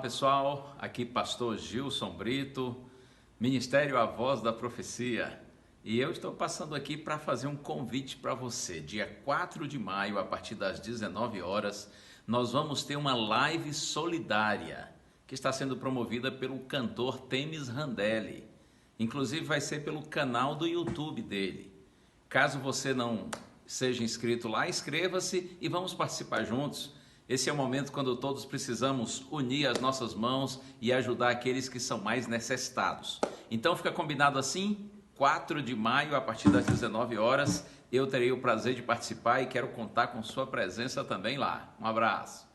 pessoal, aqui pastor Gilson Brito, Ministério A Voz da Profecia, e eu estou passando aqui para fazer um convite para você. Dia 4 de maio, a partir das 19 horas, nós vamos ter uma live solidária que está sendo promovida pelo cantor Temis Randelli. Inclusive vai ser pelo canal do YouTube dele. Caso você não seja inscrito lá, inscreva-se e vamos participar juntos. Esse é o momento quando todos precisamos unir as nossas mãos e ajudar aqueles que são mais necessitados. Então fica combinado assim, 4 de maio, a partir das 19 horas, eu terei o prazer de participar e quero contar com sua presença também lá. Um abraço.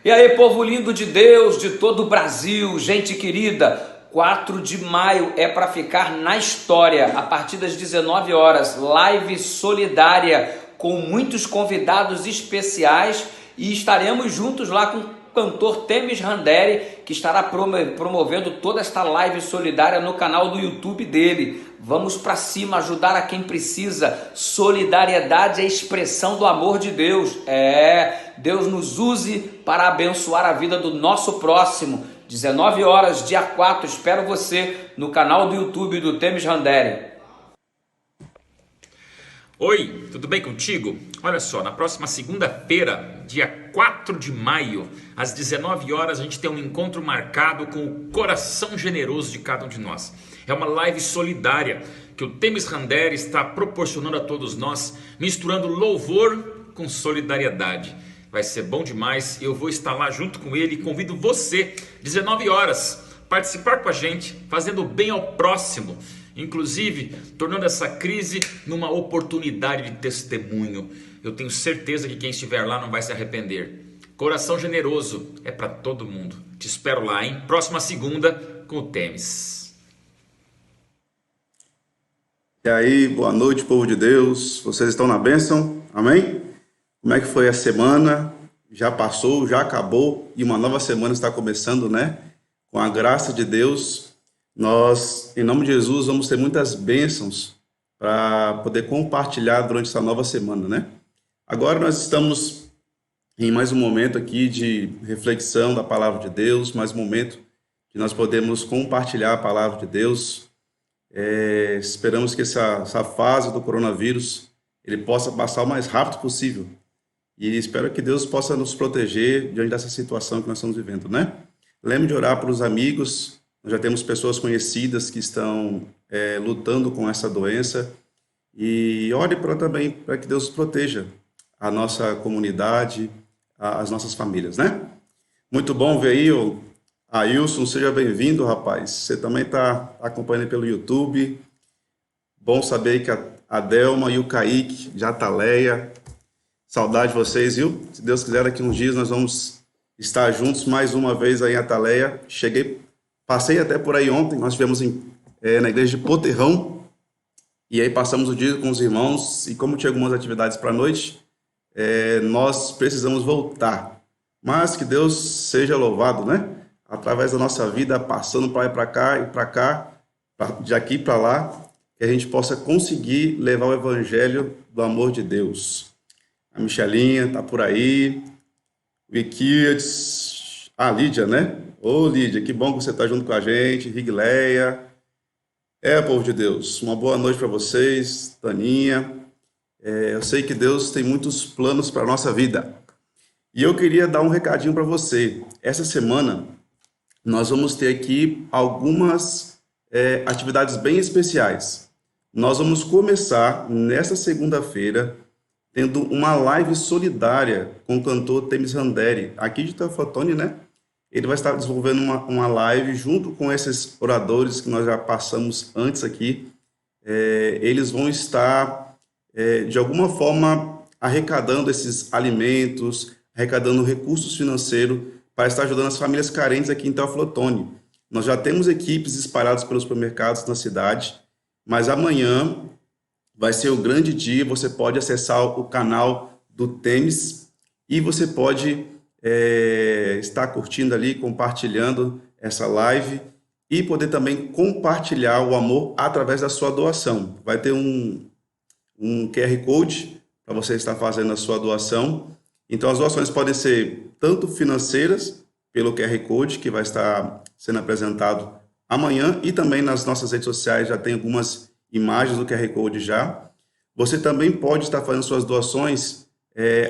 E aí, povo lindo de Deus, de todo o Brasil, gente querida, 4 de maio é para ficar na história, a partir das 19 horas, live solidária, com muitos convidados especiais, e estaremos juntos lá com o cantor Temis Randelli, que estará promovendo toda esta live solidária no canal do YouTube dele. Vamos para cima, ajudar a quem precisa. Solidariedade é a expressão do amor de Deus. Deus nos use para abençoar a vida do nosso próximo. 19 horas, dia 4, espero você no canal do YouTube do Temis Randelli. Oi, tudo bem contigo? Olha só, na próxima segunda-feira, dia 4 de maio, às 19 horas, a gente tem um encontro marcado com o coração generoso de cada um de nós. É uma live solidária que o Temis Randelli está proporcionando a todos nós, misturando louvor com solidariedade. Vai ser bom demais, eu vou estar lá junto com ele e convido você, 19 horas, participar com a gente, fazendo bem ao próximo. Inclusive, tornando essa crise numa oportunidade de testemunho. Eu tenho certeza que quem estiver lá não vai se arrepender. Coração generoso é para todo mundo. Te espero lá, hein? Próxima segunda com o Temis. E aí, boa noite, povo de Deus. Vocês estão na bênção? Amém? Como é que foi a semana? Já passou, já acabou e uma nova semana está começando, né? Com a graça de Deus. Nós, em nome de Jesus, vamos ter muitas bênçãos para poder compartilhar durante essa nova semana, né? Agora nós estamos em mais um momento aqui de reflexão da palavra de Deus, mais um momento que nós podemos compartilhar a palavra de Deus. Esperamos que essa fase do coronavírus ele possa passar o mais rápido possível e espero que Deus possa nos proteger diante dessa situação que nós estamos vivendo, né? Lembre de orar pelos amigos. Nós já temos pessoas conhecidas que estão lutando com essa doença. E ore também para que Deus proteja a nossa comunidade, as nossas famílias, né? Muito bom ver aí o Ailson, seja bem-vindo, rapaz. Você também está acompanhando pelo YouTube. Bom saber que a Delma e o Kaique de Ataleia. Saudade de vocês, viu? Se Deus quiser, daqui uns dias nós vamos estar juntos mais uma vez aí em Ataleia. Passei até por aí ontem, nós estivemos na igreja de Poterrão, e aí passamos o dia com os irmãos, e como tinha algumas atividades para a noite, nós precisamos voltar. Mas que Deus seja louvado, né? Através da nossa vida, passando para lá e para cá, de aqui para lá, que a gente possa conseguir levar o evangelho do amor de Deus. A Michelinha está por aí, o Iquiades, a Lídia, né? Ô Lídia, que bom que você está junto com a gente, Rigleia. Povo de Deus, uma boa noite para vocês, Taninha. Eu sei que Deus tem muitos planos para a nossa vida. E eu queria dar um recadinho para você. Essa semana, nós vamos ter aqui algumas atividades bem especiais. Nós vamos começar, nesta segunda-feira, tendo uma live solidária com o cantor Temis Randelli, aqui de Teoflotone, né? Ele vai estar desenvolvendo uma live junto com esses oradores que nós já passamos antes aqui. Eles vão estar, de alguma forma, arrecadando esses alimentos, arrecadando recursos financeiros para estar ajudando as famílias carentes aqui em Teoflotone. Nós já temos equipes espalhadas pelos supermercados na cidade, mas amanhã vai ser o grande dia. Você pode acessar o canal do Temis e você pode estar curtindo ali, compartilhando essa live e poder também compartilhar o amor através da sua doação. Vai ter um QR Code para você estar fazendo a sua doação Então, as doações podem ser tanto financeiras, pelo QR Code, que vai estar sendo apresentado amanhã, e também nas nossas redes sociais já tem algumas imagens do QR Code já. Você também pode estar fazendo suas doações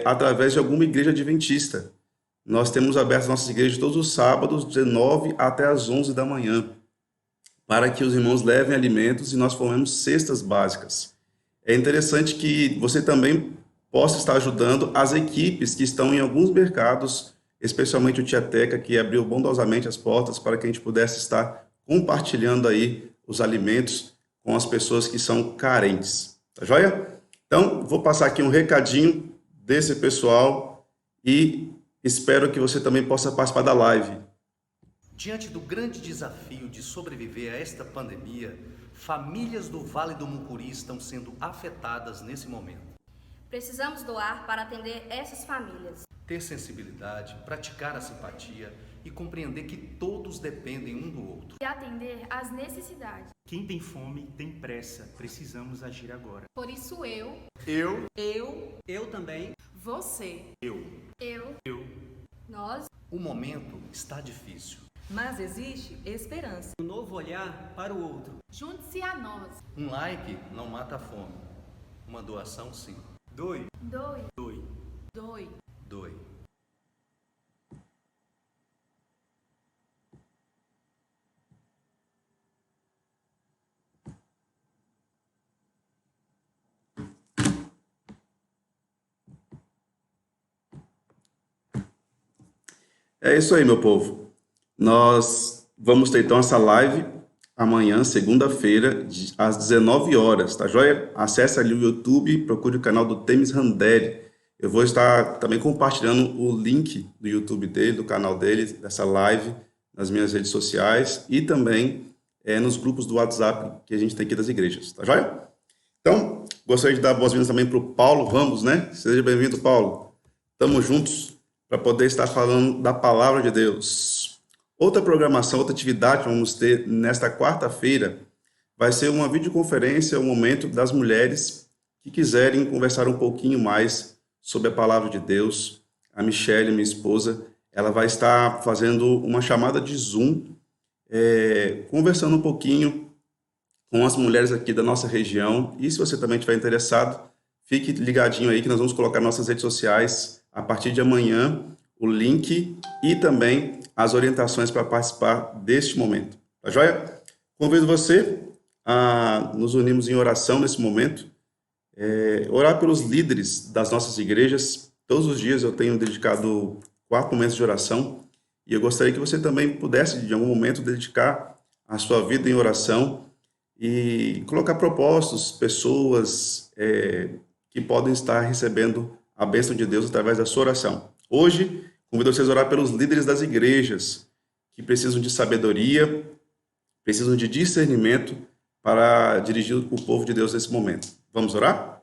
através de alguma igreja adventista. Nós temos aberto nossas igrejas todos os sábados, 19 até as 11 da manhã, para que os irmãos levem alimentos e nós formemos cestas básicas. É interessante que você também possa estar ajudando as equipes que estão em alguns mercados, especialmente o Tieteca, que abriu bondosamente as portas para que a gente pudesse estar compartilhando aí os alimentos com as pessoas que são carentes. Tá joia? Então, vou passar aqui um recadinho desse pessoal e espero que você também possa participar da live. Diante do grande desafio de sobreviver a esta pandemia, famílias do Vale do Mucuri estão sendo afetadas nesse momento. Precisamos doar para atender essas famílias. Ter sensibilidade, praticar a simpatia e compreender que todos dependem um do outro. E atender às necessidades. Quem tem fome tem pressa, precisamos agir agora. Por isso eu também, você, Eu, nós. O momento está difícil. Mas existe esperança. um novo olhar para o outro. junte-se a nós. Um like não mata a fome. Uma doação, sim. Doe. Doe. Doe. Doe. É isso aí, meu povo. Nós vamos ter então essa live amanhã, segunda-feira, às 19 horas, tá joia? Acesse ali o YouTube, procure o canal do Temis Randeri. Eu vou estar também compartilhando o link do YouTube dele, do canal dele, dessa live, nas minhas redes sociais e também nos grupos do WhatsApp que a gente tem aqui das igrejas, tá joia? Então, gostaria de dar boas-vindas também para o Paulo Ramos, né? Seja bem-vindo, Paulo. Estamos juntos para poder estar falando da palavra de Deus. Outra programação, outra atividade que vamos ter nesta quarta-feira vai ser uma videoconferência, um momento das mulheres que quiserem conversar um pouquinho mais sobre a palavra de Deus. A Michelle, minha esposa, ela vai estar fazendo uma chamada de Zoom, conversando um pouquinho com as mulheres aqui da nossa região. E se você também estiver interessado, fique ligadinho aí que nós vamos colocar nas nossas redes sociais a partir de amanhã o link e também as orientações para participar deste momento. Tá joia? Convido você a nos unirmos em oração nesse momento, orar pelos líderes das nossas igrejas. Todos os dias eu tenho dedicado 4 momentos de oração e eu gostaria que você também pudesse, de algum momento, dedicar a sua vida em oração e colocar propósitos, pessoas que podem estar recebendo a bênção de Deus através da sua oração. Hoje, convido vocês a orar pelos líderes das igrejas que precisam de sabedoria, precisam de discernimento para dirigir o povo de Deus nesse momento. Vamos orar?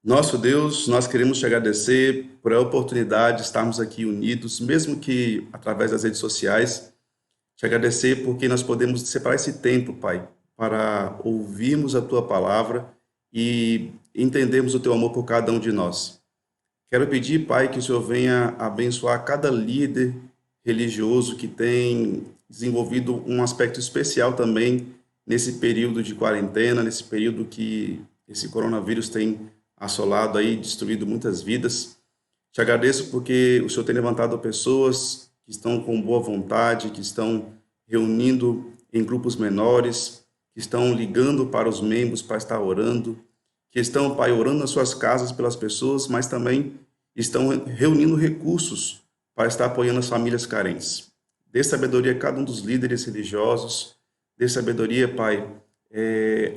Nosso Deus, nós queremos te agradecer por a oportunidade de estarmos aqui unidos, mesmo que através das redes sociais. Te agradecer porque nós podemos separar esse tempo, Pai, para ouvirmos a tua palavra e entendermos o teu amor por cada um de nós. Quero pedir, Pai, que o Senhor venha abençoar cada líder religioso que tem desenvolvido um aspecto especial também nesse período de quarentena, nesse período que esse coronavírus tem assolado aí, destruído muitas vidas. Te agradeço porque o Senhor tem levantado pessoas que estão com boa vontade, que estão reunindo em grupos menores, que estão ligando para os membros para estar orando, que estão, Pai, orando nas suas casas pelas pessoas, mas também estão reunindo recursos para estar apoiando as famílias carentes. Dê sabedoria a cada um dos líderes religiosos, dê sabedoria, Pai,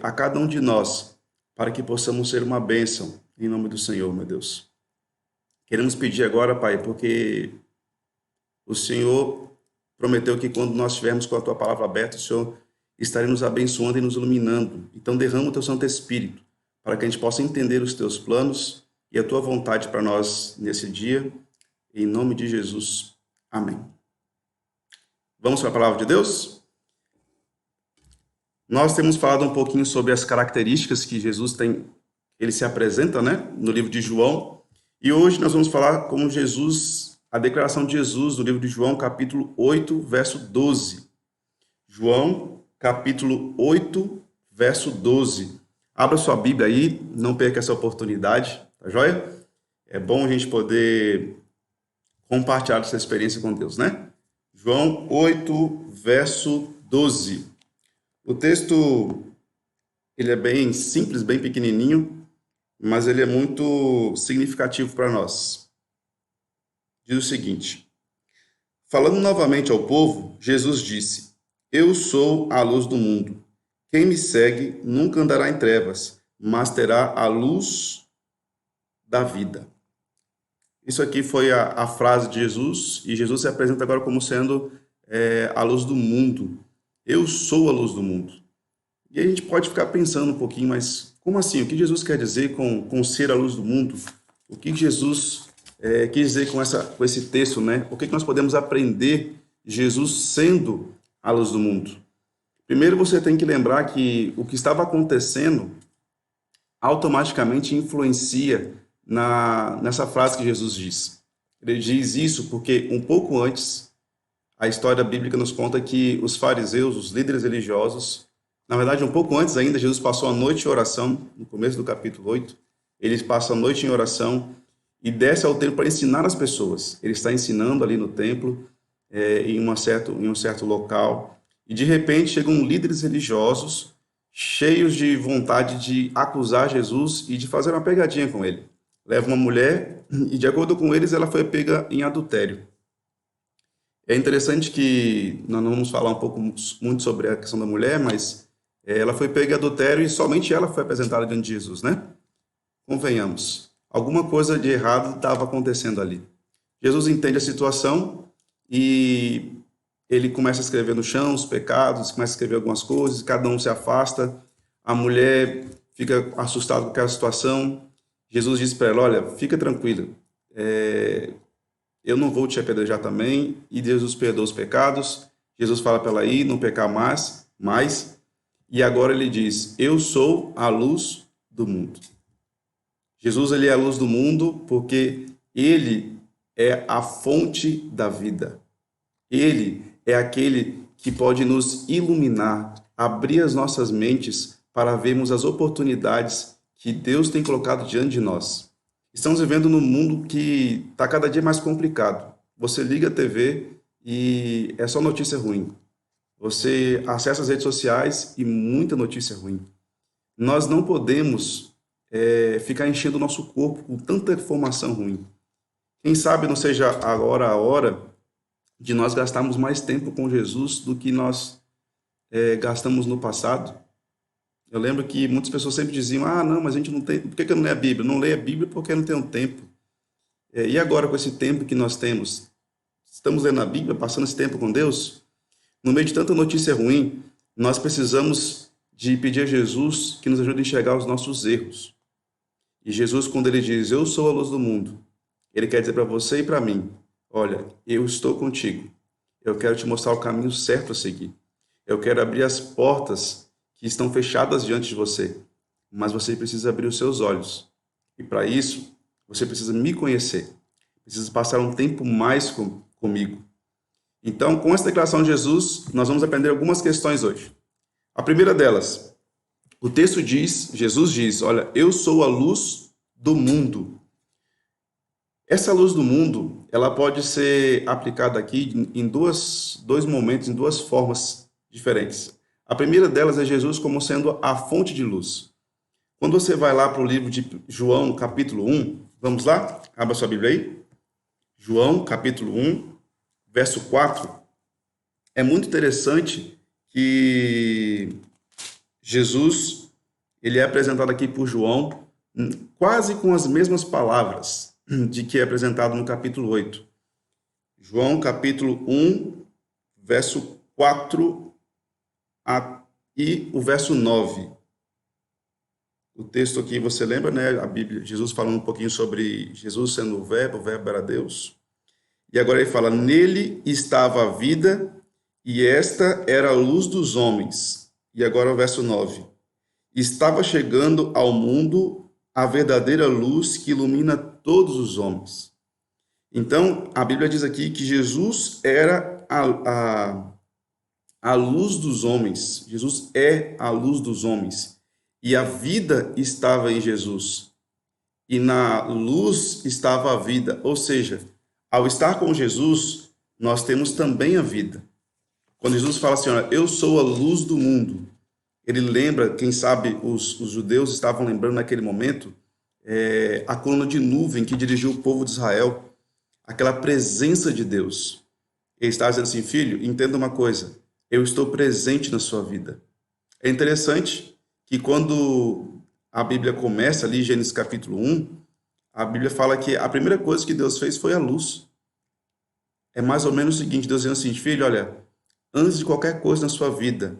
a cada um de nós, para que possamos ser uma bênção, em nome do Senhor, meu Deus. Queremos pedir agora, Pai, porque o Senhor prometeu que quando nós estivermos com a Tua palavra aberta, o Senhor estaria nos abençoando e nos iluminando. Então derrama o Teu Santo Espírito, para que a gente possa entender os Teus planos e a Tua vontade para nós nesse dia. Em nome de Jesus. Amém. Vamos para a palavra de Deus? Nós temos falado um pouquinho sobre as características que Jesus tem, ele se apresenta, né, no livro de João. E hoje nós vamos falar como Jesus, a declaração de Jesus no livro de João, capítulo 8, verso 12. João, capítulo 8, verso 12. Abra sua Bíblia aí, não perca essa oportunidade, tá joia? É bom a gente poder compartilhar essa experiência com Deus, né? João 8, verso 12. O texto, ele é bem simples, bem pequenininho, mas ele é muito significativo para nós. Diz o seguinte: falando novamente ao povo, Jesus disse: Eu sou a luz do mundo. Quem me segue nunca andará em trevas, mas terá a luz da vida. Isso aqui foi a frase de Jesus, e Jesus se apresenta agora como sendo a luz do mundo. Eu sou a luz do mundo. E a gente pode ficar pensando um pouquinho, mas como assim? O que Jesus quer dizer com ser a luz do mundo? O que Jesus quis dizer com esse texto, né? O que nós podemos aprender Jesus sendo a luz do mundo? Primeiro você tem que lembrar que o que estava acontecendo automaticamente influencia nessa frase que Jesus diz. Ele diz isso porque um pouco antes, a história bíblica nos conta que os fariseus, os líderes religiosos, na verdade, um pouco antes ainda, Jesus passou a noite em oração, no começo do capítulo 8, ele passa a noite em oração e desce ao templo para ensinar as pessoas. Ele está ensinando ali no templo, em um certo local, e de repente chegam líderes religiosos, cheios de vontade de acusar Jesus e de fazer uma pegadinha com ele. Leva uma mulher e, de acordo com eles, ela foi pega em adultério. É interessante que nós não vamos falar muito sobre a questão da mulher, mas ela foi pega em adultério e somente ela foi apresentada diante de Jesus, né? Convenhamos, alguma coisa de errado estava acontecendo ali. Jesus entende a situação e ele começa a escrever no chão os pecados, começa a escrever algumas coisas, cada um se afasta, a mulher fica assustada com aquela situação. Jesus diz para ela: olha, fica tranquila, eu não vou te apedrejar também. E Jesus perdoa os pecados. Jesus fala para ela ir, não pecar mais. E agora ele diz: eu sou a luz do mundo. Jesus, ele é a luz do mundo porque ele é a fonte da vida. Ele é aquele que pode nos iluminar, abrir as nossas mentes para vermos as oportunidades que Deus tem colocado diante de nós. Estamos vivendo num mundo que está cada dia mais complicado. Você liga a TV e é só notícia ruim. Você acessa as redes sociais e muita notícia ruim. Nós não podemos ficar enchendo o nosso corpo com tanta informação ruim. Quem sabe não seja agora a hora de nós gastarmos mais tempo com Jesus do que nós gastamos no passado. Eu lembro que muitas pessoas sempre diziam: não, mas a gente não tem... Por que eu não leio a Bíblia? Não leio a Bíblia porque eu não tenho tempo. E agora, com esse tempo que nós temos, estamos lendo a Bíblia, passando esse tempo com Deus? No meio de tanta notícia ruim, nós precisamos de pedir a Jesus que nos ajude a enxergar os nossos erros. E Jesus, quando ele diz: eu sou a luz do mundo, ele quer dizer para você e para mim: olha, eu estou contigo. Eu quero te mostrar o caminho certo a seguir. Eu quero abrir as portas que estão fechadas diante de você, mas você precisa abrir os seus olhos. E para isso, você precisa me conhecer, precisa passar um tempo mais comigo. Então, com essa declaração de Jesus, nós vamos aprender algumas questões hoje. A primeira delas, o texto diz, Jesus diz: olha, eu sou a luz do mundo. Essa luz do mundo, ela pode ser aplicada aqui em dois momentos, em duas formas diferentes. A primeira delas é Jesus como sendo a fonte de luz. Quando você vai lá para o livro de João, capítulo 1, vamos lá? Abra sua Bíblia aí. João, capítulo 1, verso 4. É muito interessante que Jesus, ele é apresentado aqui por João quase com as mesmas palavras de que é apresentado no capítulo 8. João, capítulo 1, verso 4 e o verso 9. O texto aqui, você lembra, né? A Bíblia, Jesus falando um pouquinho sobre Jesus sendo o verbo era Deus. E agora ele fala: nele estava a vida, e esta era a luz dos homens. E agora o verso 9. Estava chegando ao mundo a verdadeira luz que ilumina todos os homens. Então, a Bíblia diz aqui que Jesus era a luz dos homens. Jesus é a luz dos homens. E a vida estava em Jesus. E na luz estava a vida. Ou seja, ao estar com Jesus, nós temos também a vida. Quando Jesus fala assim, olha, eu sou a luz do mundo, ele lembra, quem sabe os judeus estavam lembrando naquele momento, a coluna de nuvem que dirigiu o povo de Israel, aquela presença de Deus. Ele estava dizendo assim, filho, entenda uma coisa, eu estou presente na sua vida. É interessante que quando a Bíblia começa ali, Gênesis capítulo 1, a Bíblia fala que a primeira coisa que Deus fez foi a luz. É mais ou menos o seguinte, Deus dizendo assim, filho, olha, antes de qualquer coisa na sua vida,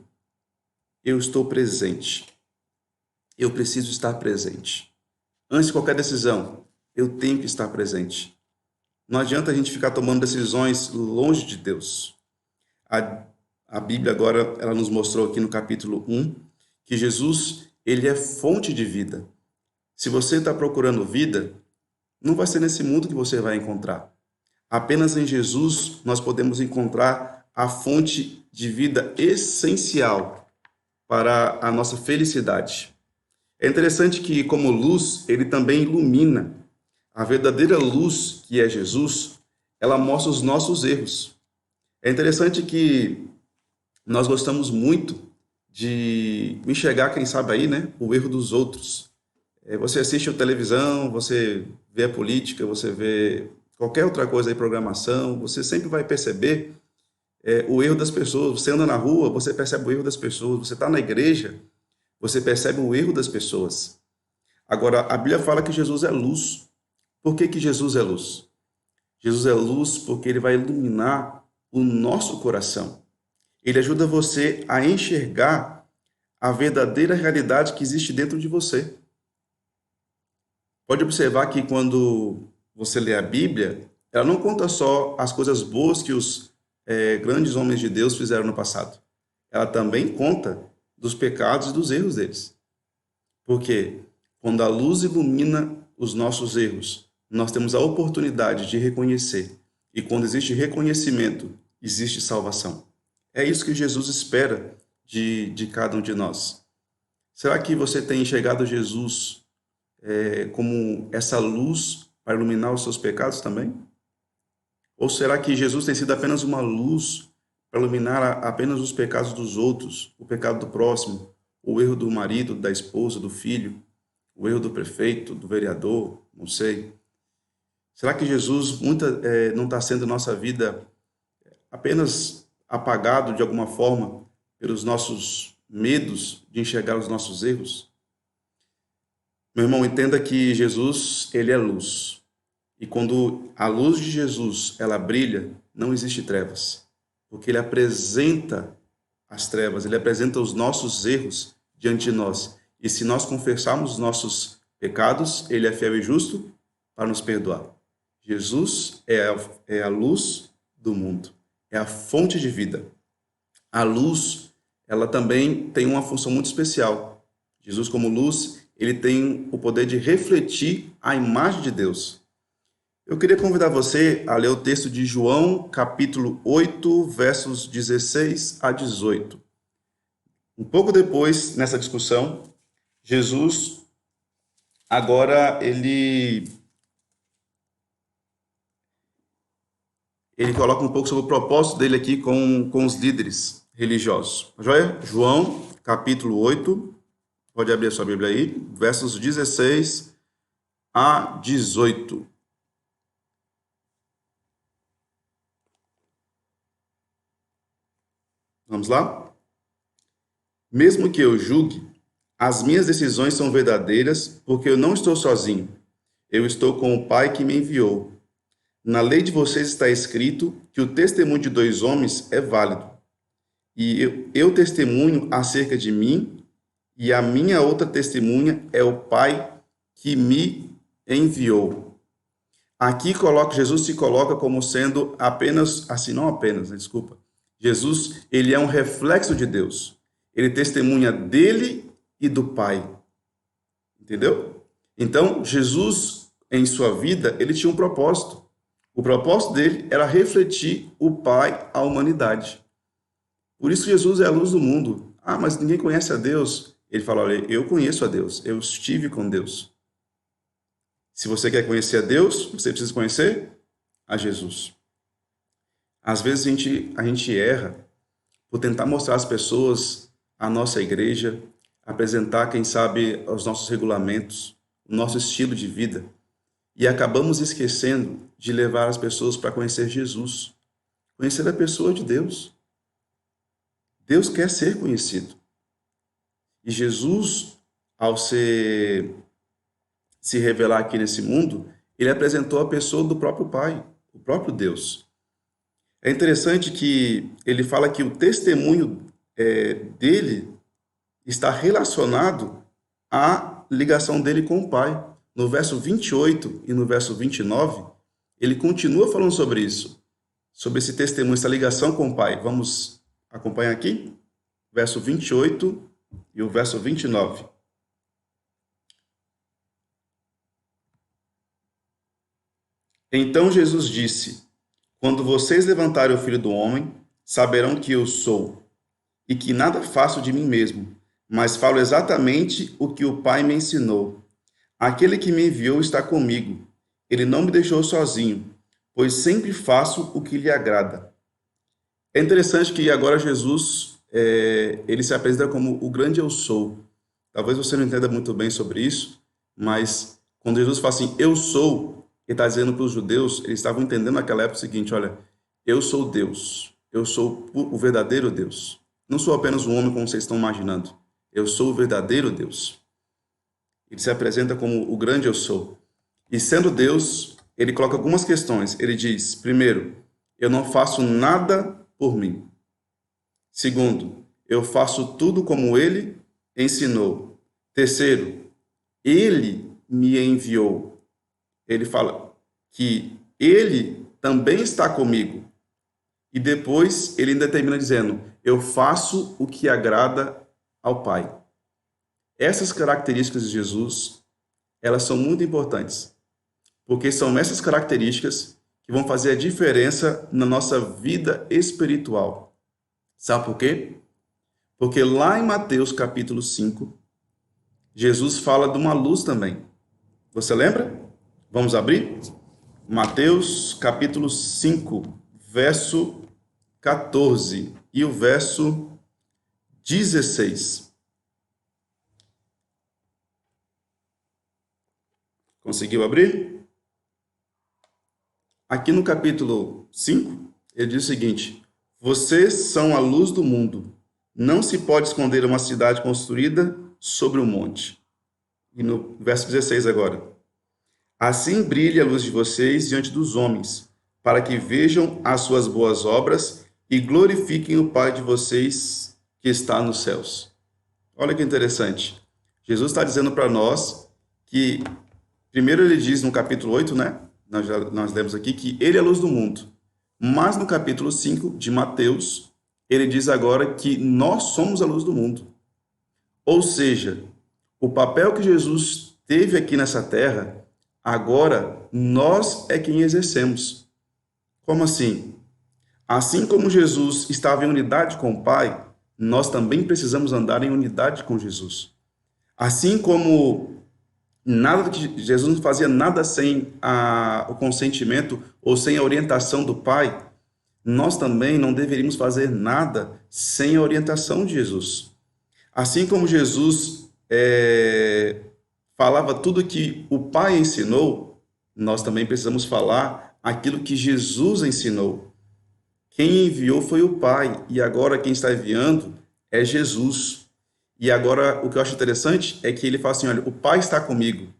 eu estou presente. Eu preciso estar presente. Antes de qualquer decisão, eu tenho que estar presente. Não adianta a gente ficar tomando decisões longe de Deus. A Bíblia agora, ela nos mostrou aqui no capítulo 1, que Jesus, ele é fonte de vida. Se você está procurando vida, não vai ser nesse mundo que você vai encontrar. Apenas em Jesus nós podemos encontrar a fonte de vida essencial para a nossa felicidade. É interessante que, como luz, ele também ilumina. A verdadeira luz, que é Jesus, ela mostra os nossos erros. É interessante que nós gostamos muito de enxergar, quem sabe aí, né, o erro dos outros. Você assiste a televisão, você vê a política, você vê qualquer outra coisa aí, programação, você sempre vai perceber o erro das pessoas. Você anda na rua, você percebe o erro das pessoas. Você está na igreja, você percebe o erro das pessoas. Agora, a Bíblia fala que Jesus é luz. Por que Jesus é luz? Jesus é luz porque ele vai iluminar o nosso coração. Ele ajuda você a enxergar a verdadeira realidade que existe dentro de você. Pode observar que quando você lê a Bíblia, ela não conta só as coisas boas que os grandes homens de Deus fizeram no passado. Ela também conta dos pecados e dos erros deles. Porque quando a luz ilumina os nossos erros, nós temos a oportunidade de reconhecer. E quando existe reconhecimento, existe salvação. É isso que Jesus espera de cada um de nós. Será que você tem enxergado Jesus como essa luz para iluminar os seus pecados também? Ou será que Jesus tem sido apenas uma luz para iluminar apenas os pecados dos outros, o pecado do próximo, o erro do marido, da esposa, do filho, o erro do prefeito, do vereador, não sei. Será que Jesus não está sendo nossa vida apenas apagado de alguma forma pelos nossos medos de enxergar os nossos erros? Meu irmão, entenda que Jesus, ele é luz. E quando a luz de Jesus, ela brilha, não existe trevas. Porque ele apresenta as trevas, ele apresenta os nossos erros diante de nós. E se nós confessarmos os nossos pecados, ele é fiel e justo para nos perdoar. Jesus é a luz do mundo, é a fonte de vida. A luz, ela também tem uma função muito especial. Jesus, como luz, ele tem o poder de refletir a imagem de Deus. Eu queria convidar você a ler o texto de João, capítulo 8, versos 16 a 18. Um pouco depois, nessa discussão, Jesus, agora, ele coloca um pouco sobre o propósito dele aqui com os líderes religiosos. Joia? João, capítulo 8, pode abrir a sua Bíblia aí, versos 16 a 18. Vamos lá? Mesmo que eu julgue, as minhas decisões são verdadeiras, porque eu não estou sozinho. Eu estou com o Pai que me enviou. Na lei de vocês está escrito que o testemunho de 2 homens é válido. E eu testemunho acerca de mim, e a minha outra testemunha é o Pai que me enviou. Aqui Jesus se coloca como sendo apenas, assim, não apenas, desculpa. Jesus, ele é um reflexo de Deus. Ele testemunha dele e do Pai. Entendeu? Então, Jesus, em sua vida, ele tinha um propósito. O propósito dele era refletir o Pai à humanidade. Por isso Jesus é a luz do mundo. Ah, mas ninguém conhece a Deus. Ele fala, olha, eu conheço a Deus, eu estive com Deus. Se você quer conhecer a Deus, você precisa conhecer a Jesus. Às vezes a gente erra por tentar mostrar às pessoas a nossa igreja, apresentar, quem sabe, os nossos regulamentos, o nosso estilo de vida, e acabamos esquecendo de levar as pessoas para conhecer Jesus, conhecer a pessoa de Deus. Deus quer ser conhecido. E Jesus, ao se revelar aqui nesse mundo, ele apresentou a pessoa do próprio Pai, o próprio Deus. É interessante que ele fala que o testemunho dele está relacionado à ligação dele com o Pai. No verso 28 e no verso 29, ele continua falando sobre isso, sobre esse testemunho, essa ligação com o Pai. Vamos acompanhar aqui? Verso 28 e o verso 29. Então Jesus disse: quando vocês levantarem o Filho do Homem, saberão que eu sou, e que nada faço de mim mesmo, mas falo exatamente o que o Pai me ensinou. Aquele que me enviou está comigo. Ele não me deixou sozinho, pois sempre faço o que lhe agrada. É interessante que agora Jesus, ele se apresenta como o grande eu sou. Talvez você não entenda muito bem sobre isso, mas quando Jesus fala assim, eu sou, ele está dizendo para os judeus, eles estavam entendendo naquela época o seguinte, olha, eu sou Deus, eu sou o verdadeiro Deus. Não sou apenas um homem como vocês estão imaginando, eu sou o verdadeiro Deus. Ele se apresenta como o grande eu sou. E sendo Deus, ele coloca algumas questões. Ele diz, primeiro, eu não faço nada por mim. Segundo, eu faço tudo como ele ensinou. Terceiro, ele me enviou. Ele fala que ele também está comigo. E depois ele ainda termina dizendo, eu faço o que agrada ao Pai. Essas características de Jesus, elas são muito importantes, porque são essas características que vão fazer a diferença na nossa vida espiritual. Sabe por quê? Porque lá em Mateus capítulo 5, Jesus fala de uma luz também. Você lembra? Vamos abrir? Mateus capítulo 5, verso 14 e o verso 16. Conseguiu abrir? Aqui no capítulo 5, ele diz o seguinte, vocês são a luz do mundo. Não se pode esconder uma cidade construída sobre um monte. E no verso 16 agora. Assim brilhe a luz de vocês diante dos homens, para que vejam as suas boas obras e glorifiquem o Pai de vocês que está nos céus. Olha que interessante. Jesus está dizendo para nós que, primeiro ele diz no capítulo 8, né? Nós lemos aqui que ele é a luz do mundo. Mas no capítulo 5 de Mateus, ele diz agora que nós somos a luz do mundo. Ou seja, o papel que Jesus teve aqui nessa terra, agora nós é quem exercemos. Como assim? Assim como Jesus estava em unidade com o Pai, nós também precisamos andar em unidade com Jesus. Assim como Jesus não fazia nada sem o consentimento ou sem a orientação do Pai, nós também não deveríamos fazer nada sem a orientação de Jesus. Assim como Jesus falava tudo que o Pai ensinou, nós também precisamos falar aquilo que Jesus ensinou. Quem enviou foi o Pai, e agora quem está enviando é Jesus. E agora, o que eu acho interessante é que ele fala assim, olha, o Pai está comigo.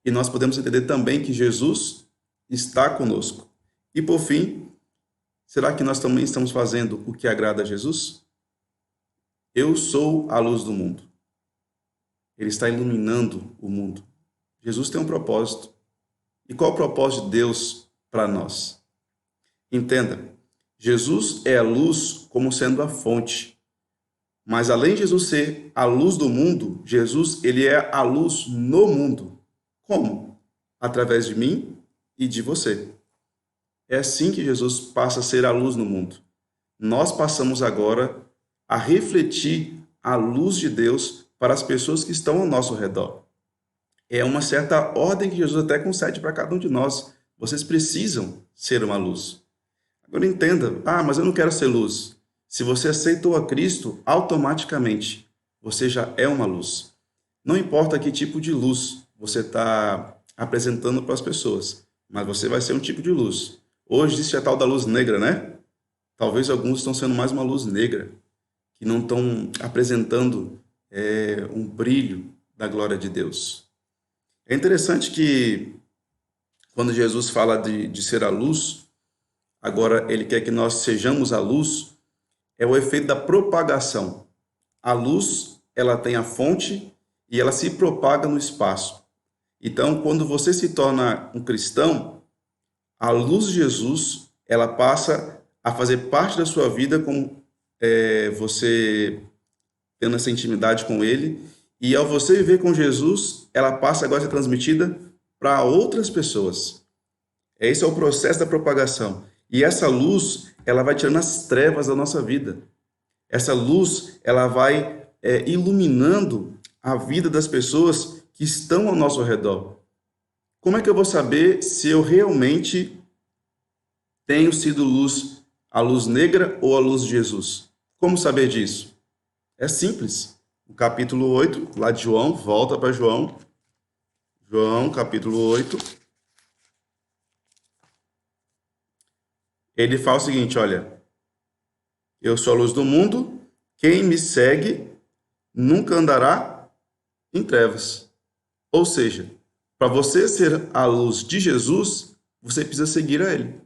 E nós podemos entender também que Jesus está conosco. E por fim, será que nós também estamos fazendo o que agrada a Jesus? Eu sou a luz do mundo. Ele está iluminando o mundo. Jesus tem um propósito. E qual é o propósito de Deus para nós? Entenda, Jesus é a luz como sendo a fonte. Mas além de Jesus ser a luz do mundo, Jesus ele é a luz no mundo. Como? através de mim e de você. É assim que Jesus passa a ser a luz no mundo. Nós passamos agora a refletir a luz de Deus para as pessoas que estão ao nosso redor. É uma certa ordem que Jesus até concede para cada um de nós. Vocês precisam ser uma luz. Agora entenda, mas eu não quero ser luz. Se você aceitou a Cristo, automaticamente você já é uma luz. Não importa que tipo de luz você está apresentando para as pessoas, mas você vai ser um tipo de luz. Hoje existe a tal da luz negra, né? Talvez alguns estão sendo mais uma luz negra, que não estão apresentando um brilho da glória de Deus. É interessante que quando Jesus fala de ser a luz, agora ele quer que nós sejamos a luz, é o efeito da propagação. A luz, ela tem a fonte e ela se propaga no espaço. Então, quando você se torna um cristão, a luz de Jesus, ela passa a fazer parte da sua vida, como você tendo essa intimidade com Ele, e ao você viver com Jesus, ela passa agora a ser transmitida para outras pessoas. Esse é o processo da propagação. E essa luz, ela vai tirando as trevas da nossa vida. Essa luz, ela vai iluminando a vida das pessoas que estão ao nosso redor. Como é que eu vou saber se eu realmente tenho sido luz, a luz negra ou a luz de Jesus? Como saber disso? É simples. No capítulo 8, lá de João, volta para João. João, capítulo 8. Ele fala o seguinte, olha, eu sou a luz do mundo, quem me segue nunca andará em trevas. Ou seja, para você ser a luz de Jesus, você precisa seguir a Ele.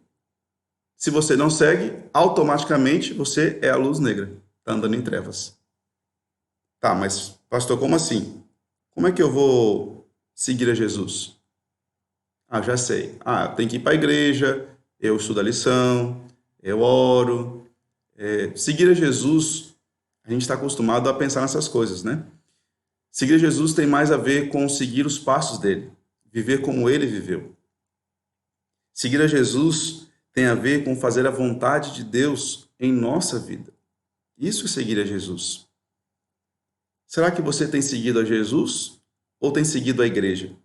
Se você não segue, automaticamente você é a luz negra, está andando em trevas. Tá, mas pastor, como assim? Como é que eu vou seguir a Jesus? Já sei. Eu tenho que ir para a igreja, eu estudo a lição, eu oro. Seguir a Jesus, a gente está acostumado a pensar nessas coisas, né? Seguir a Jesus tem mais a ver com seguir os passos dele, viver como ele viveu. Seguir a Jesus tem a ver com fazer a vontade de Deus em nossa vida. Isso é seguir a Jesus. Será que você tem seguido a Jesus ou tem seguido a igreja?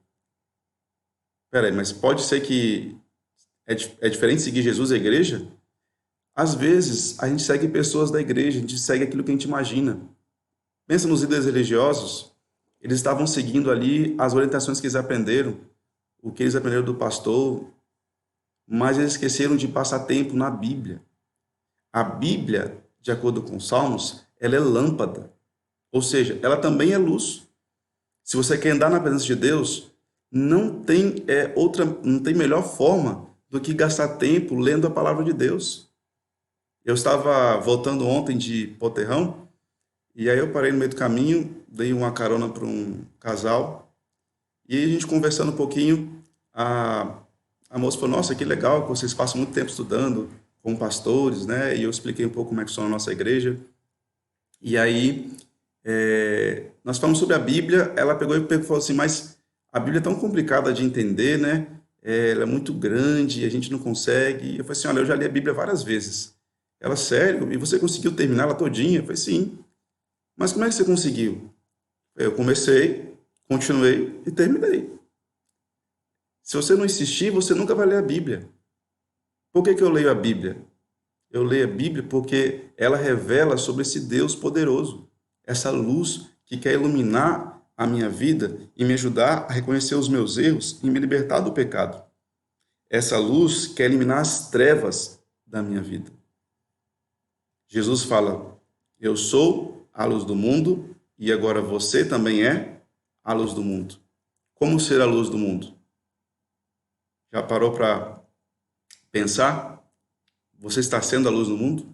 Peraí, mas pode ser que é diferente seguir Jesus e a igreja? Às vezes, a gente segue pessoas da igreja, a gente segue aquilo que a gente imagina. Pensa nos líderes religiosos, eles estavam seguindo ali as orientações que eles aprenderam, o que eles aprenderam do pastor, mas eles esqueceram de passar tempo na Bíblia. A Bíblia, de acordo com os Salmos, ela é lâmpada, ou seja, ela também é luz. Se você quer andar na presença de Deus, não tem melhor forma do que gastar tempo lendo a palavra de Deus. Eu estava voltando ontem de Poterrão, e aí eu parei no meio do caminho, dei uma carona para um casal, e aí a gente conversando um pouquinho, a moça falou, nossa, que legal que vocês passam muito tempo estudando com pastores, né? E eu expliquei um pouco como é que funciona a nossa igreja. E aí, nós falamos sobre a Bíblia, ela pegou e falou assim, mas a Bíblia é tão complicada de entender, né? Ela é muito grande, a gente não consegue. E eu falei assim, olha, eu já li a Bíblia várias vezes. Ela, sério? E você conseguiu terminar ela todinha? Eu falei, sim. Mas como é que você conseguiu? Eu comecei, continuei e terminei. Se você não insistir, você nunca vai ler a Bíblia. Por que eu leio a Bíblia? Eu leio a Bíblia porque ela revela sobre esse Deus poderoso, essa luz que quer iluminar a minha vida e me ajudar a reconhecer os meus erros e me libertar do pecado. Essa luz quer eliminar as trevas da minha vida. Jesus fala, eu sou a luz do mundo e agora você também é a luz do mundo. Como ser a luz do mundo? Já parou para pensar? Você está sendo a luz do mundo?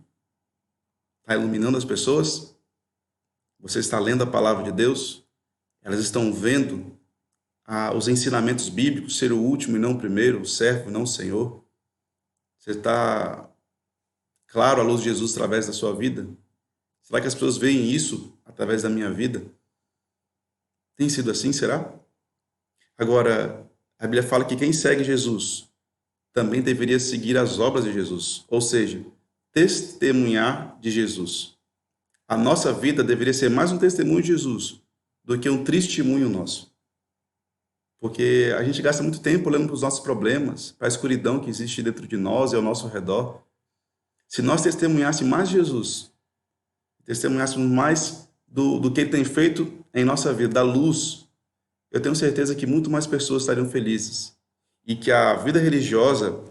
Está iluminando as pessoas? Você está lendo a palavra de Deus? Elas estão vendo os ensinamentos bíblicos, ser o último e não o primeiro, o servo e não o Senhor? Você está claro a luz de Jesus através da sua vida? Será que as pessoas veem isso através da minha vida? Tem sido assim, será? Agora, A Bíblia fala que quem segue Jesus também deveria seguir as obras de Jesus, ou seja, testemunhar de Jesus. A nossa vida deveria ser mais um testemunho de Jesus do que um testemunho nosso. Porque a gente gasta muito tempo olhando para os nossos problemas, para a escuridão que existe dentro de nós e ao nosso redor. Se nós testemunhássemos mais Jesus, testemunhássemos mais do que Ele tem feito em nossa vida, da luz, eu tenho certeza que muito mais pessoas estariam felizes. E que a vida religiosa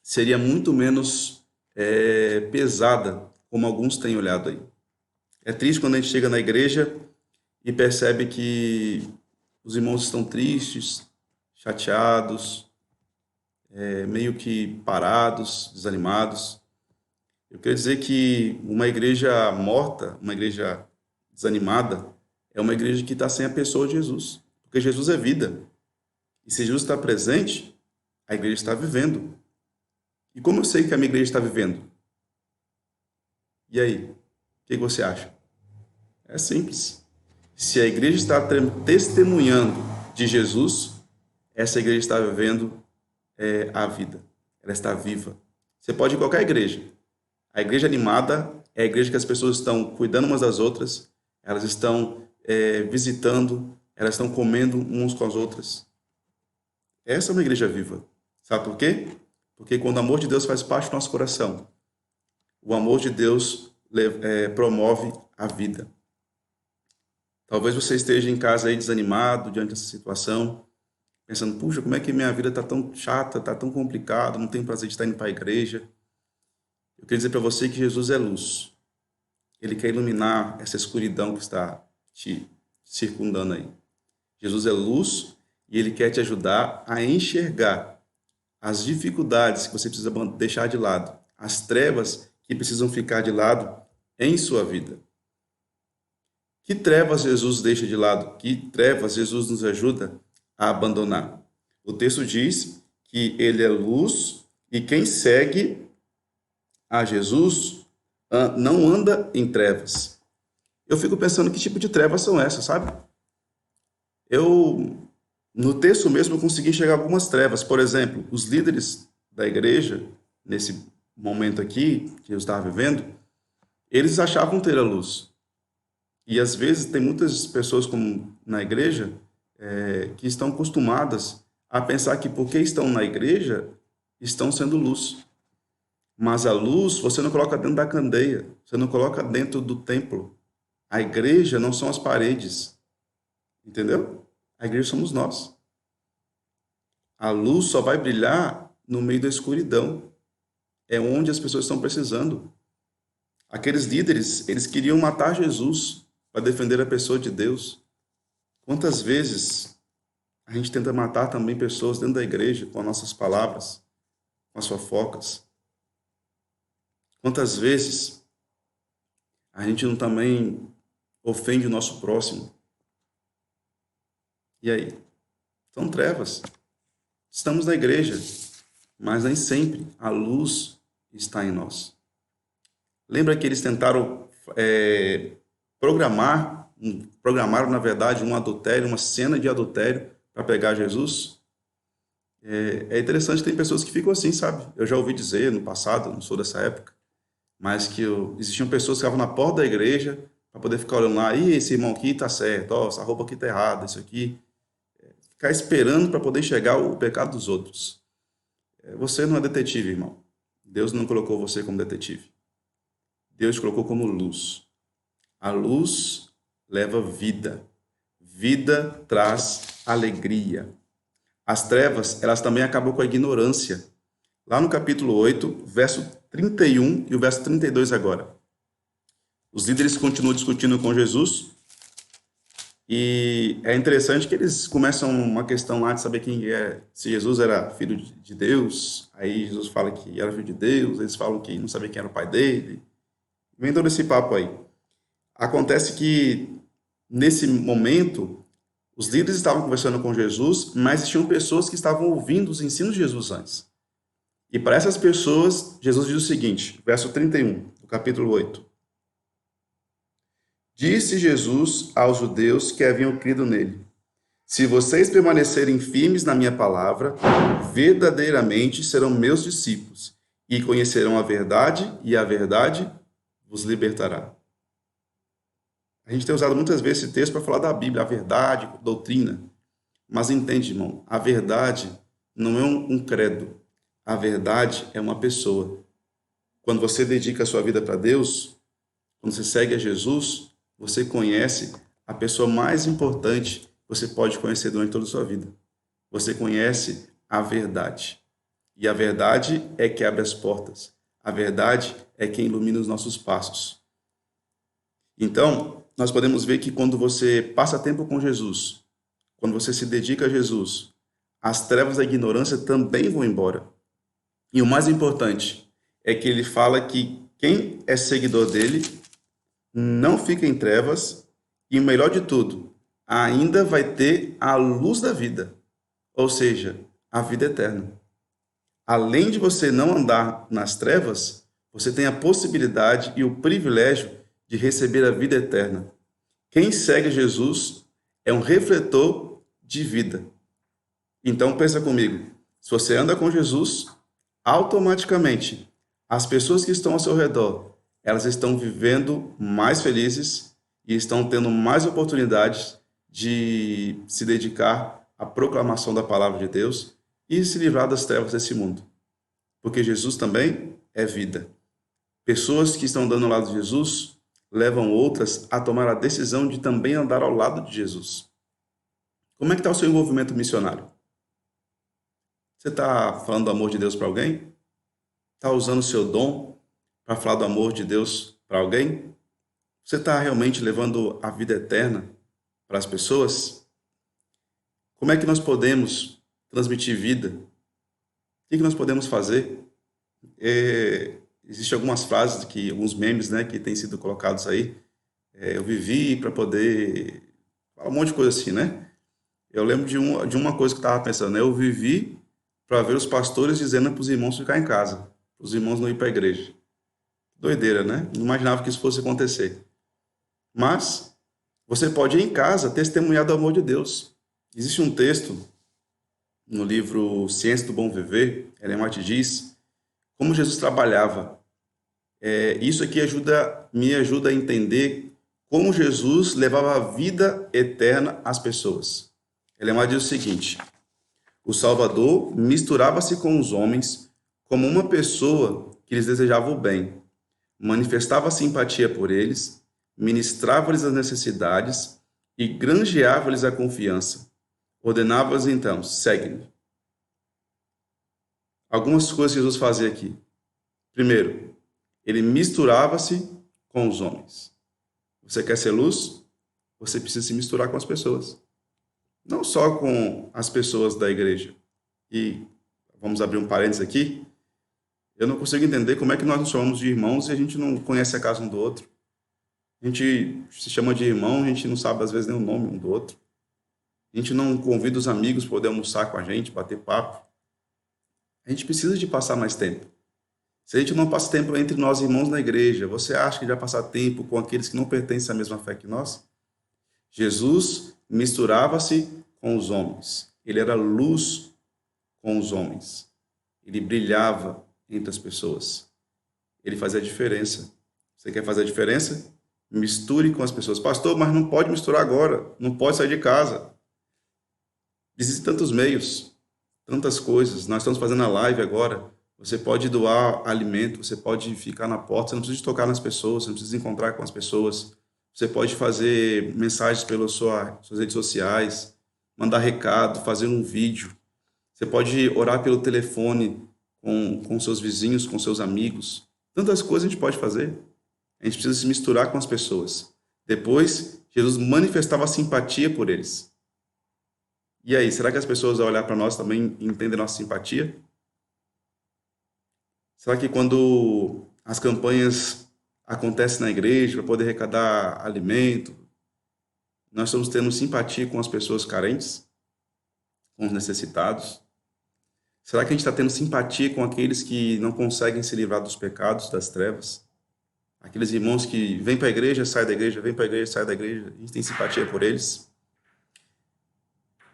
seria muito menos pesada, como alguns têm olhado aí. É triste quando a gente chega na igreja e percebe que os irmãos estão tristes, chateados, meio que parados, desanimados. Eu quero dizer que uma igreja morta, uma igreja desanimada, é uma igreja que está sem a pessoa de Jesus. Porque Jesus é vida. E se Jesus está presente, a igreja está vivendo. E como eu sei que a minha igreja está vivendo? E aí? O que você acha? É simples. Se a igreja está testemunhando de Jesus, essa igreja está vivendo a vida. Ela está viva. Você pode ir em qualquer igreja. A igreja animada é a igreja que as pessoas estão cuidando umas das outras, elas estão visitando, elas estão comendo uns com as outras. Essa é uma igreja viva. Sabe por quê? Porque quando o amor de Deus faz parte do nosso coração, o amor de Deus promove a vida. Talvez você esteja em casa aí desanimado diante dessa situação, pensando, puxa, como é que minha vida está tão chata, está tão complicado, não tenho prazer de estar indo para a igreja. Eu quero dizer para você que Jesus é luz. Ele quer iluminar essa escuridão que está te circundando aí. Jesus é luz e Ele quer te ajudar a enxergar as dificuldades que você precisa deixar de lado, as trevas que precisam ficar de lado em sua vida. Que trevas Jesus deixa de lado? Que trevas Jesus nos ajuda a abandonar? O texto diz que Ele é luz e quem segue a Jesus não anda em trevas. Eu fico pensando que tipo de trevas são essas, sabe? No texto mesmo, eu consegui enxergar algumas trevas. Por exemplo, os líderes da igreja, nesse momento aqui, que eu estava vivendo, eles achavam ter a luz. E às vezes tem muitas pessoas como na igreja que estão acostumadas a pensar que porque estão na igreja, estão sendo luz. Mas a luz você não coloca dentro da candeia, você não coloca dentro do templo. A igreja não são as paredes, entendeu? A igreja somos nós. A luz só vai brilhar no meio da escuridão. É onde as pessoas estão precisando. Aqueles líderes, eles queriam matar Jesus para defender a pessoa de Deus. Quantas vezes a gente tenta matar também pessoas dentro da igreja com as nossas palavras, com as fofocas? Quantas vezes a gente não também ofende o nosso próximo? E aí? São trevas. Estamos na igreja, mas nem sempre a luz está em nós. Lembra que eles tentaram programaram, na verdade, um adultério, uma cena de adultério para pegar Jesus? É interessante, tem pessoas que ficam assim, sabe? Eu já ouvi dizer no passado, não sou dessa época, mas que existiam pessoas que ficavam na porta da igreja para poder ficar olhando lá, esse irmão aqui está certo, essa roupa aqui está errada, isso aqui. Ficar esperando para poder enxergar o pecado dos outros. Você não é detetive, irmão. Deus não colocou você como detetive. Deus te colocou como luz. A luz leva vida. Vida traz alegria. As trevas, elas também acabam com a ignorância. Lá no capítulo 8, verso 31 e o verso 32 agora. Os líderes continuam discutindo com Jesus e é interessante que eles começam uma questão lá de saber se Jesus era filho de Deus. Aí Jesus fala que era filho de Deus, eles falam que não sabia quem era o pai dele. Vem todo esse papo aí. Acontece que, nesse momento, os líderes estavam conversando com Jesus, mas tinham pessoas que estavam ouvindo os ensinos de Jesus antes. E para essas pessoas, Jesus diz o seguinte, verso 31, do capítulo 8. Disse Jesus aos judeus que haviam crido nele: Se vocês permanecerem firmes na minha palavra, verdadeiramente serão meus discípulos e conhecerão a verdade, e a verdade vos libertará. A gente tem usado muitas vezes esse texto para falar da Bíblia, a verdade, doutrina. Mas entende, irmão, a verdade não é um credo. A verdade é uma pessoa. Quando você dedica a sua vida para Deus, quando você segue a Jesus, você conhece a pessoa mais importante que você pode conhecer durante toda a sua vida. Você conhece a verdade. E a verdade é que abre as portas. A verdade é que ilumina os nossos passos. Então, nós podemos ver que quando você passa tempo com Jesus, quando você se dedica a Jesus, as trevas da ignorância também vão embora. E o mais importante é que ele fala que quem é seguidor dele não fica em trevas e, o melhor de tudo, ainda vai ter a luz da vida, ou seja, a vida eterna. Além de você não andar nas trevas, você tem a possibilidade e o privilégio de receber a vida eterna. Quem segue Jesus é um refletor de vida. Então pensa comigo, se você anda com Jesus, automaticamente as pessoas que estão ao seu redor, elas estão vivendo mais felizes e estão tendo mais oportunidades de se dedicar à proclamação da palavra de Deus e se livrar das trevas desse mundo. Porque Jesus também é vida. Pessoas que estão andando ao lado de Jesus levam outras a tomar a decisão de também andar ao lado de Jesus. Como é que está o seu envolvimento missionário? Você está falando do amor de Deus para alguém? Está usando o seu dom para falar do amor de Deus para alguém? Você está realmente levando a vida eterna para as pessoas? Como é que nós podemos transmitir vida? O que nós podemos fazer? Existem algumas frases, alguns memes, né, que têm sido colocados aí. Eu vivi para poder... Fala um monte de coisa assim, né? Eu lembro de uma coisa que eu estava pensando, né? Eu vivi para ver os pastores dizendo para os irmãos ficar em casa, para os irmãos não ir para a igreja. Doideira, né? Não imaginava que isso fosse acontecer. Mas você pode ir em casa testemunhar do amor de Deus. Existe um texto no livro Ciência do Bom Viver, Ellen White diz como Jesus trabalhava. Isso aqui me ajuda a entender como Jesus levava a vida eterna às pessoas. Ellen White diz o seguinte: o Salvador misturava-se com os homens como uma pessoa que lhes desejava o bem, manifestava simpatia por eles, ministrava-lhes as necessidades e granjeava-lhes a confiança. Ordenava-lhes então, segue-me. Algumas coisas que Jesus fazia aqui. Primeiro, ele misturava-se com os homens. Você quer ser luz? Você precisa se misturar com as pessoas. Não só com as pessoas da igreja. E vamos abrir um parênteses aqui. Eu não consigo entender como é que nós nos chamamos de irmãos e a gente não conhece a casa um do outro. A gente se chama de irmão, a gente não sabe às vezes nem o nome um do outro. A gente não convida os amigos para poder almoçar com a gente, bater papo. A gente precisa de passar mais tempo. Se a gente não passa tempo entre nós irmãos na igreja, você acha que vai passar tempo com aqueles que não pertencem à mesma fé que nós? Jesus misturava-se com os homens. Ele era luz com os homens. Ele brilhava entre as pessoas. Ele fazia a diferença. Você quer fazer a diferença? Misture com as pessoas. Pastor, mas não pode misturar agora. Não pode sair de casa. Existem tantos meios, tantas coisas. Nós estamos fazendo a live agora. Você pode doar alimento, você pode ficar na porta, você não precisa tocar nas pessoas, você não precisa encontrar com as pessoas. Você pode fazer mensagens pelas suas redes sociais, mandar recado, fazer um vídeo. Você pode orar pelo telefone com seus vizinhos, com seus amigos. Tantas coisas a gente pode fazer. A gente precisa se misturar com as pessoas. Depois, Jesus manifestava simpatia por eles. E aí, será que as pessoas ao olhar para nós também entendem nossa simpatia? Será que quando as campanhas acontecem na igreja para poder arrecadar alimento, nós estamos tendo simpatia com as pessoas carentes, com os necessitados? Será que a gente está tendo simpatia com aqueles que não conseguem se livrar dos pecados, das trevas? Aqueles irmãos que vêm para a igreja, saem da igreja, vêm para a igreja, saem da igreja, a gente tem simpatia por eles?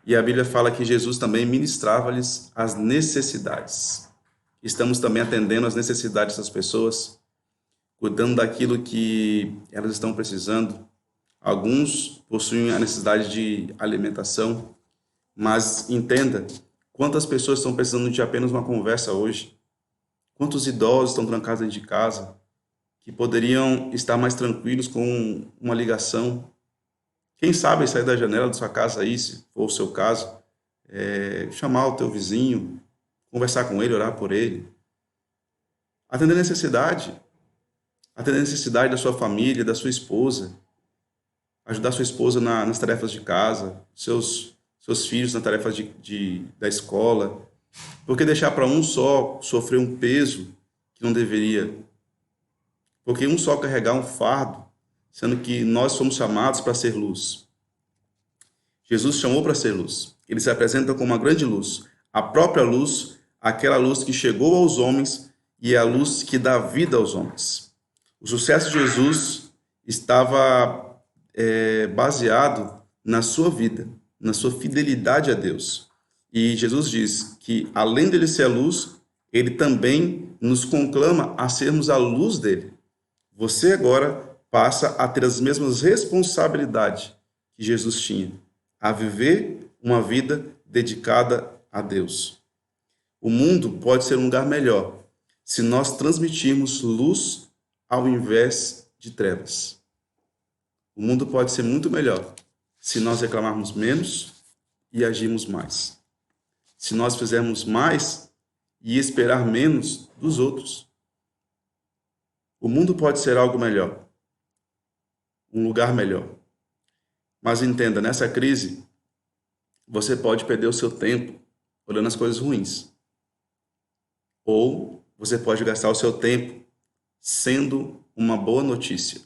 E a Bíblia fala que Jesus também ministrava-lhes as necessidades. Estamos também atendendo às necessidades das pessoas, cuidando daquilo que elas estão precisando. Alguns possuem a necessidade de alimentação, mas entenda, quantas pessoas estão precisando de apenas uma conversa hoje? Quantos idosos estão trancados dentro de casa, que poderiam estar mais tranquilos com uma ligação? Quem sabe sair da janela da sua casa aí, se for o seu caso, chamar o teu vizinho, conversar com ele, orar por ele. Atender a necessidade da sua família, da sua esposa. Ajudar sua esposa nas tarefas de casa, seus filhos nas tarefas da escola. Porque deixar para um só sofrer um peso que não deveria. Porque um só carregar um fardo, sendo que nós somos chamados para ser luz. Jesus chamou para ser luz. Ele se apresenta como uma grande luz. A própria luz, aquela luz que chegou aos homens e é a luz que dá vida aos homens. O sucesso de Jesus estava baseado na sua vida, na sua fidelidade a Deus. E Jesus diz que, além dele ser a luz, ele também nos conclama a sermos a luz dele. Você agora passa a ter as mesmas responsabilidades que Jesus tinha, a viver uma vida dedicada a Deus. O mundo pode ser um lugar melhor se nós transmitirmos luz ao invés de trevas. O mundo pode ser muito melhor se nós reclamarmos menos e agirmos mais. Se nós fizermos mais e esperar menos dos outros. O mundo pode ser algo melhor, um lugar melhor. Mas entenda, nessa crise, você pode perder o seu tempo olhando as coisas ruins. Ou você pode gastar o seu tempo sendo uma boa notícia,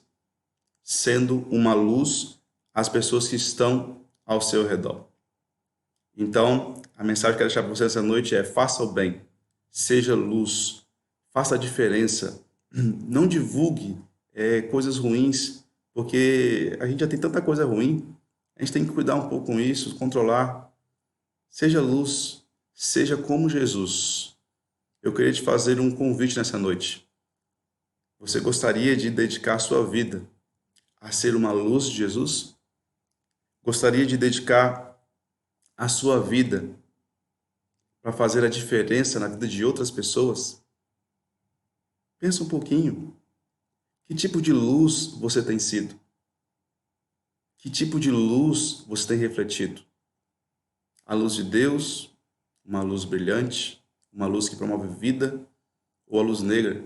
sendo uma luz às pessoas que estão ao seu redor. Então, a mensagem que eu quero deixar para você essa noite é: faça o bem, seja luz, faça a diferença. Não divulgue coisas ruins, porque a gente já tem tanta coisa ruim. A gente tem que cuidar um pouco com isso, controlar. Seja luz, seja como Jesus. Eu queria te fazer um convite nessa noite. Você gostaria de dedicar a sua vida a ser uma luz de Jesus? Gostaria de dedicar a sua vida para fazer a diferença na vida de outras pessoas? Pensa um pouquinho. Que tipo de luz você tem sido? Que tipo de luz você tem refletido? A luz de Deus, uma luz brilhante, uma luz que promove vida, ou a luz negra,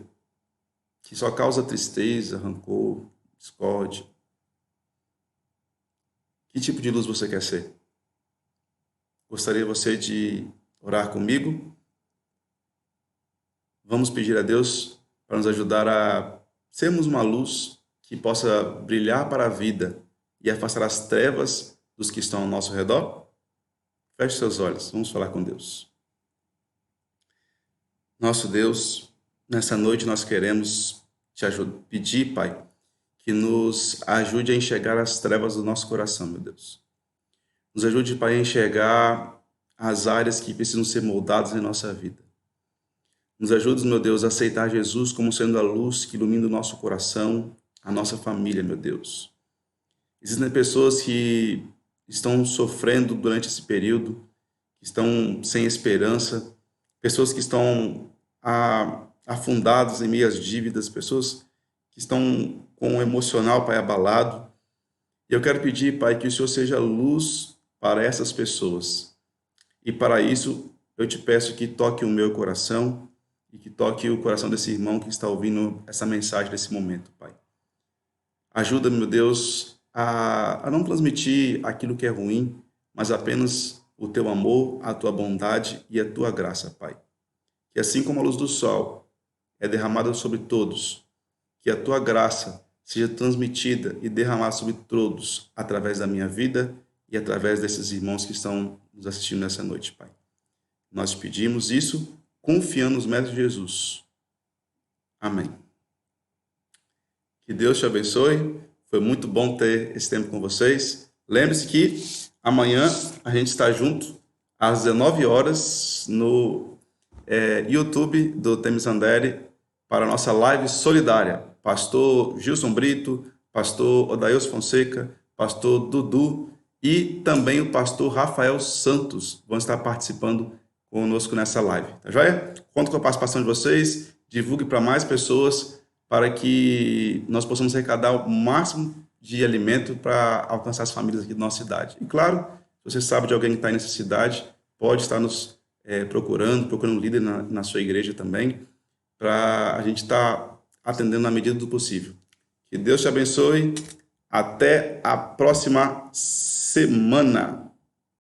que só causa tristeza, rancor, discórdia? Que tipo de luz você quer ser? Gostaria você de orar comigo? Vamos pedir a Deus para nos ajudar a sermos uma luz que possa brilhar para a vida e afastar as trevas dos que estão ao nosso redor? Feche seus olhos, vamos falar com Deus. Nosso Deus, nessa noite nós queremos te pedir, Pai, que nos ajude a enxergar as trevas do nosso coração, meu Deus. Nos ajude, Pai, a enxergar as áreas que precisam ser moldadas em nossa vida. Nos ajude, meu Deus, a aceitar Jesus como sendo a luz que ilumina o nosso coração, a nossa família, meu Deus. Existem pessoas que estão sofrendo durante esse período, que estão sem esperança, pessoas que estão afundadas em meio às dívidas, pessoas que estão com o emocional, Pai, abalado. E eu quero pedir, Pai, que o Senhor seja luz para essas pessoas. E para isso, eu te peço que toque o meu coração e que toque o coração desse irmão que está ouvindo essa mensagem nesse momento, Pai. Ajuda-me, meu Deus, a não transmitir aquilo que é ruim, mas apenas o teu amor, a tua bondade e a tua graça, Pai. Que assim como a luz do sol é derramada sobre todos, que a tua graça seja transmitida e derramada sobre todos através da minha vida e através desses irmãos que estão nos assistindo nessa noite, Pai. Nós pedimos isso confiando nos méritos de Jesus. Amém. Que Deus te abençoe. Foi muito bom ter esse tempo com vocês. Lembre-se que Amanhã a gente está junto às 19 horas no YouTube do Temis Andere para a nossa live solidária. Pastor Gilson Brito, pastor Odailson Fonseca, pastor Dudu e também o pastor Rafael Santos vão estar participando conosco nessa live. Tá joia? Conto com a participação de vocês, divulgue para mais pessoas para que nós possamos arrecadar o máximo de alimento para alcançar as famílias aqui da nossa cidade. E claro, se você sabe de alguém que está em necessidade, pode estar nos procurando um líder na sua igreja também, para a gente estar atendendo na medida do possível. Que Deus te abençoe. Até a próxima semana.